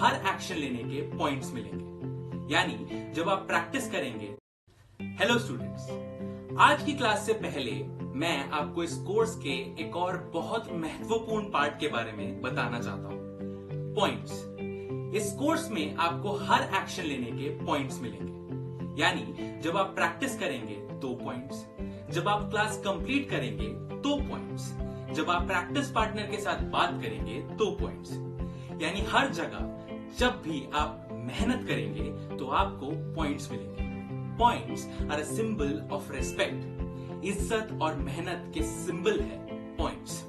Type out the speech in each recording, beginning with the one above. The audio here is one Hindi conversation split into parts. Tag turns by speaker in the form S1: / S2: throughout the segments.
S1: हर एक्शन लेने के पॉइंट्स मिलेंगे, यानी जब आप प्रैक्टिस करेंगे। हेलो स्टूडेंट्स, आज की क्लास से पहले मैं आपको इस कोर्स के एक और बहुत महत्वपूर्ण पार्ट के बारे में बताना चाहता हूं, पॉइंट्स। इस कोर्स में आपको हर एक्शन लेने के पॉइंट्स मिलेंगे, यानी जब आप प्रैक्टिस करेंगे तो पॉइंट्स, जब आप क्लास कंप्लीट करेंगे तो पॉइंट्स, जब आप प्रैक्टिस पार्टनर के साथ बात करेंगे तो पॉइंट्स, यानी हर जगह जब भी आप मेहनत करेंगे तो आपको पॉइंट्स मिलेंगे। Points are a symbol of respect. इज्जत और मेहनत के सिंबल है पॉइंट्स।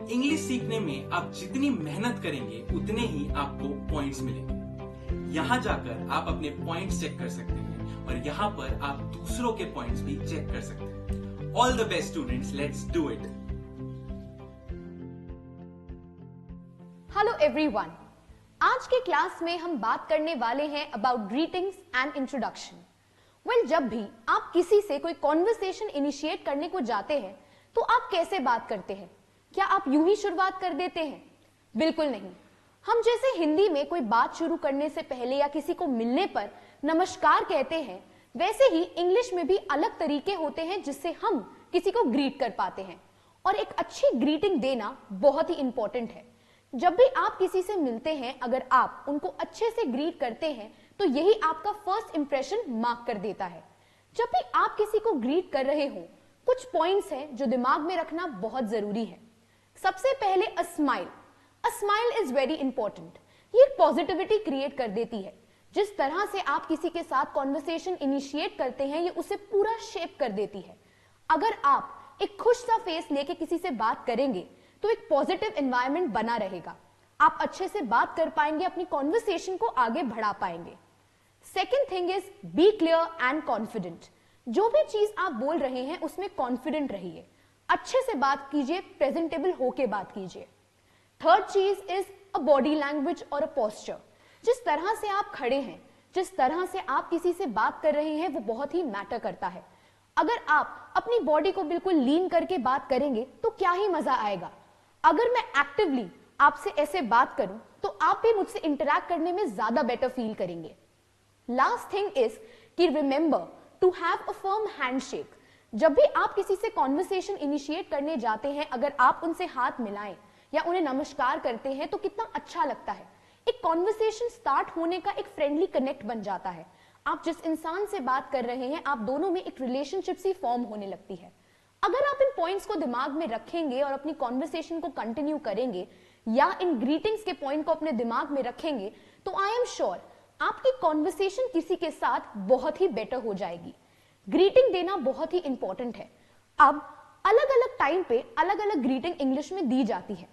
S1: इंग्लिश सीखने में आप जितनी मेहनत करेंगे उतने ही आपको पॉइंट्स मिलेंगे। यहां जाकर आप अपने पॉइंट्स चेक कर सकते हैं और यहां पर आप दूसरों के पॉइंट्स भी चेक कर सकते हैं। All the best students, let's do it.
S2: Hello everyone, आज के क्लास में हम बात करने वाले हैं अबाउट ग्रीटिंग्स एंड इंट्रोडक्शन। जब भी आप किसी से कोई कॉन्वर्सेशन इनिशिएट करने को जाते हैं तो आप कैसे बात करते हैं? क्या आप यूं ही शुरुआत कर देते हैं? बिल्कुल नहीं। हम जैसे हिंदी में कोई बात शुरू करने से पहले या किसी को मिलने पर नमस्कार कहते हैं, वैसे ही इंग्लिश में भी अलग तरीके होते हैं जिससे हम किसी को ग्रीट कर पाते हैं, और एक अच्छी ग्रीटिंग देना बहुत ही इंपॉर्टेंट है। जब भी आप किसी से मिलते हैं, अगर आप उनको अच्छे से ग्रीट करते हैं तो यही आपका फर्स्ट इंप्रेशन मार्क कर देता है। जब भी आप किसी को ग्रीट कर रहे हो, कुछ पॉइंट्स हैं जो दिमाग में रखना बहुत जरूरी है। सबसे पहले a smile is very important. ये पॉजिटिविटी क्रिएट कर देती है। जिस तरह से आप किसी के साथ कॉन्वर्सेशन इनिशिएट करते हैं, ये उसे पूरा शेप कर देती है। अगर आप एक खुश सा फेस लेके किसी से बात करेंगे तो एक पॉजिटिव एनवायरनमेंट बना रहेगा। आप अच्छे से बात कर पाएंगे, अपनी कॉन्वर्सेशन को आगे बढ़ा पाएंगे। Second thing is be clear and confident. जो भी चीज आप बोल रहे हैं उसमें कॉन्फिडेंट रहिए, अच्छे से बात कीजिए, प्रेजेंटेबल होके बात कीजिए। थर्ड चीज इज अ बॉडी लैंग्वेज और अ पोस्चर। जिस तरह से आप खड़े हैं, जिस तरह से आप किसी से बात कर रहे हैं, वो बहुत ही मैटर करता है। अगर आप अपनी बॉडी को बिल्कुल लीन करके बात करेंगे तो क्या ही मजा आएगा। अगर मैं एक्टिवली आपसे ऐसे बात करूं तो आप भी मुझसे इंटरैक्ट करने में ज्यादा बेटर फील करेंगे। लास्ट थिंग इज कि remember to have a firm handshake. जब भी आप किसी से कॉन्वर्सेशन इनिशिएट करने जाते हैं, अगर आप उनसे हाथ मिलाएं या उन्हें नमस्कार करते हैं तो कितना अच्छा लगता है। एक कॉन्वर्सेशन स्टार्ट होने का एक फ्रेंडली कनेक्ट बन जाता है। आप जिस इंसान से बात कर रहे हैं, आप दोनों में एक रिलेशनशिप सी फॉर्म होने लगती है। अगर आप इन पॉइंट्स को दिमाग में रखेंगे और अपनी कॉन्वर्सेशन को कंटिन्यू करेंगे या इन ग्रीटिंग्स के पॉइंट को अपने दिमाग में रखेंगे, तो आई एम श्योर आपकी कॉन्वर्सेशन किसी के साथ बहुत ही बेटर हो जाएगी। ग्रीटिंग देना बहुत ही इंपॉर्टेंट है। अब अलग अलग टाइम पे अलग अलग ग्रीटिंग इंग्लिश में दी जाती है।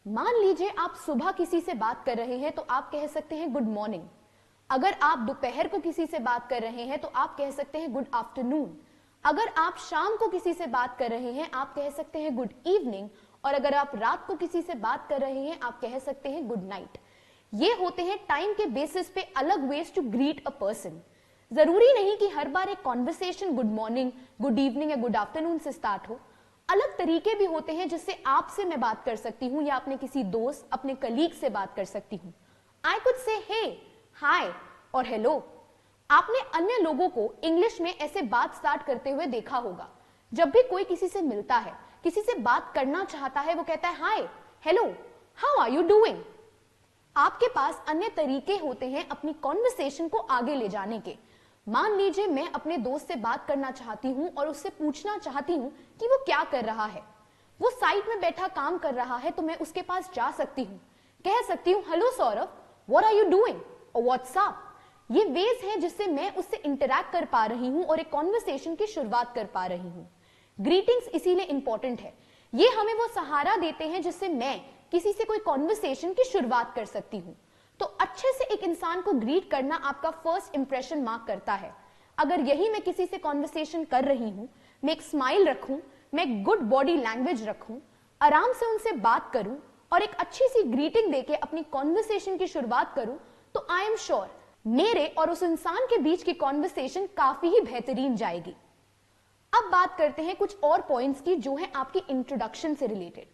S2: मान लीजिए आप सुबह किसी से बात कर रहे हैं तो आप कह सकते हैं गुड मॉर्निंग। अगर आप दोपहर को किसी से बात कर रहे हैं तो आप कह सकते हैं गुड आफ्टरनून। अगर आप शाम को किसी से बात कर रहे हैं आप कह सकते हैं गुड इवनिंग, और अगर आप रात को किसी से बात कर रहे हैं आप कह सकते हैं गुड नाइट। ये होते हैं टाइम के बेसिस पे अलग ways to greet a person. जरूरी नहीं कि हर बार एक conversation good morning, good evening या गुड आफ्टरनून से स्टार्ट हो। अलग तरीके भी होते हैं जिससे आपसे मैं बात कर सकती हूँ या अपने किसी दोस्त, अपने कलीग से बात कर सकती हूँ। आई कुड से हे, हाय और हेलो। आपने अन्य लोगों को इंग्लिश में ऐसे बात स्टार्ट करते हुए देखा होगा। जब भी कोई किसी से मिलता है, किसी से बात करना चाहता है, वो कहता है hi, hello, how are you doing. आपके पास अन्य तरीके होते हैं अपनी कॉन्वर्सेशन को आगे ले जाने के। मान लीजिए मैं अपने दोस्त से बात करना चाहती हूं और उससे पूछना चाहती हूं कि वो क्या कर रहा है। वो साइड में बैठा काम कर रहा है तो मैं उसके पास जा सकती हूँ, कह सकती हूँ hello Saurabh, what are you doing और व्हाट्स अप। ये वेज हैं जिससे मैं उससे इंटरैक्ट कर पा रही हूं और एक कॉन्वर्सेशन की शुरुआत कर पा रही हूं। ग्रीटिंग्स इसीलिए इंपॉर्टेंट है। ये हमें वो सहारा देते हैं जिससे मैं किसी से कोई कॉन्वर्सेशन की शुरुआत कर सकती हूँ। तो अच्छे से एक इंसान को ग्रीट करना आपका फर्स्ट इंप्रेशन मार्क करता है। अगर यही मैं किसी से कॉन्वर्सेशन कर रही हूँ, मैं एक स्माइल रखूं, मैं गुड बॉडी लैंग्वेज रखूं, आराम से उनसे बात करूं और एक अच्छी सी ग्रीटिंग देके अपनी कॉन्वर्सेशन की शुरुआत करूं, तो आई एम श्योर मेरे और उस इंसान के बीच की कॉन्वर्सेशन काफी ही बेहतरीन जाएगी। अब बात करते हैं कुछ और पॉइंट्स की जो है आपकी इंट्रोडक्शन से रिलेटेड।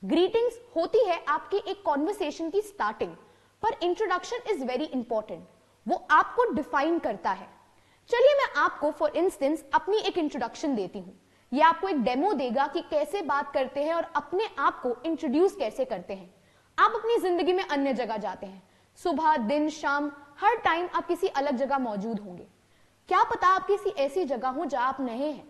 S2: ग्रीटिंग्स होती है आपकी एक कॉन्वर्सेशन की स्टार्टिंग। पर इंट्रोडक्शन इज वेरी इंपॉर्टेंट, वो आपको डिफाइन करता है। चलिए मैं आपको फॉर इंस्टेंस अपनी एक इंट्रोडक्शन देती हूँ। ये आपको एक डेमो देगा कि कैसे बात करते हैं और अपने आप को इंट्रोड्यूस कैसे करते हैं। आप अपनी जिंदगी में अन्य जगह जाते हैं, सुबह दिन शाम हर टाइम आप किसी अलग जगह मौजूद होंगे। क्या पता आप किसी ऐसी जगह हो जहां आप नए हैं।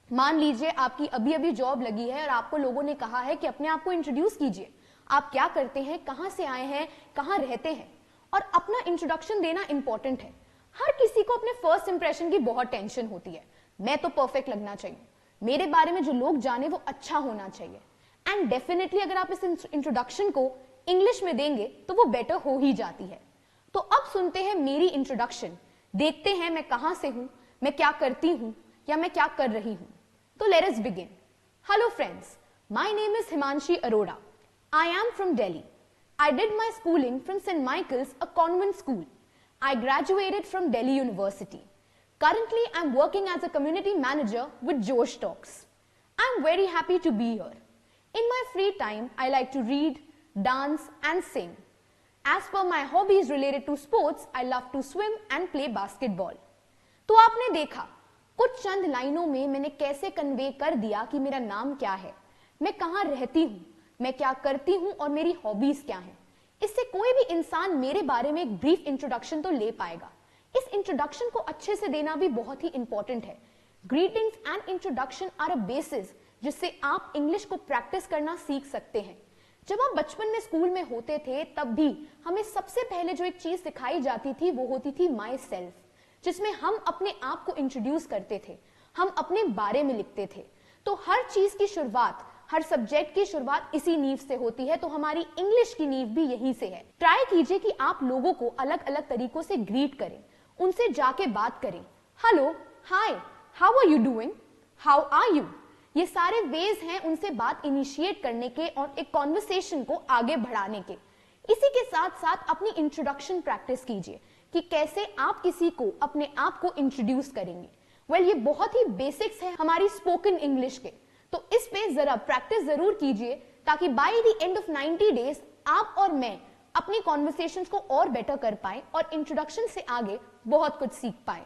S2: मान लीजिए आपकी अभी अभी जॉब लगी है और आपको लोगों ने कहा है कि अपने आप को इंट्रोड्यूस कीजिए, आप क्या करते हैं, कहां से आए हैं, कहां रहते हैं, और अपना इंट्रोडक्शन देना इंपॉर्टेंट है। हर किसी को अपने फर्स्ट इंप्रेशन की बहुत टेंशन होती है। मैं तो परफेक्ट लगना चाहिए, मेरे बारे में जो लोग जाने वो अच्छा होना चाहिए। एंड डेफिनेटली अगर आप इस इंट्रोडक्शन को इंग्लिश में देंगे तो वो बेटर हो ही जाती है। तो अब सुनते हैं मेरी इंट्रोडक्शन, देखते हैं मैं कहां से हूं, मैं क्या करती हूं या मैं क्या कर रही हूं। तो let us begin. Hello friends, my name is Himanshi Arora. I am from Delhi. I did my schooling from St. Michael's, a convent school. I graduated from Delhi University. Currently, I'm working as a community manager with Josh Talks. I'm very happy to be here. In my free time, I like to read, dance, and sing. As per my hobbies related to sports, I love to swim and play basketball. तो आपने देखा कुछ चंद लाइनों में मैंने कैसे कन्वे कर दिया कि मेरा नाम क्या है, मैं कहाँ रहती हूँ, मैं क्या करती हूं और मेरी हॉबीज क्या हैं। इससे कोई भी इंसान मेरे बारे में एक ब्रीफ इंट्रोडक्शन तो ले पाएगा। इस इंट्रोडक्शन को अच्छे से देना भी बहुत ही इंपॉर्टेंट है। Greetings and introduction are a basis जिससे आप इंग्लिश को प्रैक्टिस करना सीख सकते हैं। जब आप बचपन में स्कूल में होते थे तब भी हमें सबसे पहले जो एक चीज सिखाई जाती थी वो होती थी माई सेल्फ, जिसमें हम अपने आप को इंट्रोड्यूस करते थे, हम अपने बारे में लिखते थे। तो हर चीज की शुरुआत, हर सब्जेक्ट की शुरुआत इसी नींव से होती है, तो हमारी इंग्लिश की नींव भी यहीं से है। ट्राई कीजिए कि आप लोगों को अलग अलग तरीकों से ग्रीट करें, उनसे जाके बात करें। Hello, hi, how are you doing, how are you. ये सारे वेज हैं उनसे बात इनिशिएट करने के और एक कॉन्वर्सेशन को आगे बढ़ाने के। इसी के साथ साथ अपनी इंट्रोडक्शन प्रैक्टिस कीजिए कि कैसे आप किसी को अपने आप को इंट्रोड्यूस करेंगे। ये बहुत ही बेसिक्स है हमारी स्पोकन इंग्लिश के, तो इस पे जरा प्रैक्टिस जरूर कीजिए ताकि by the end of 90 days आप और मैं अपनी कॉन्वर्सेशंस को और बेटर कर पाए और इंट्रोडक्शन से आगे बहुत कुछ सीख पाए।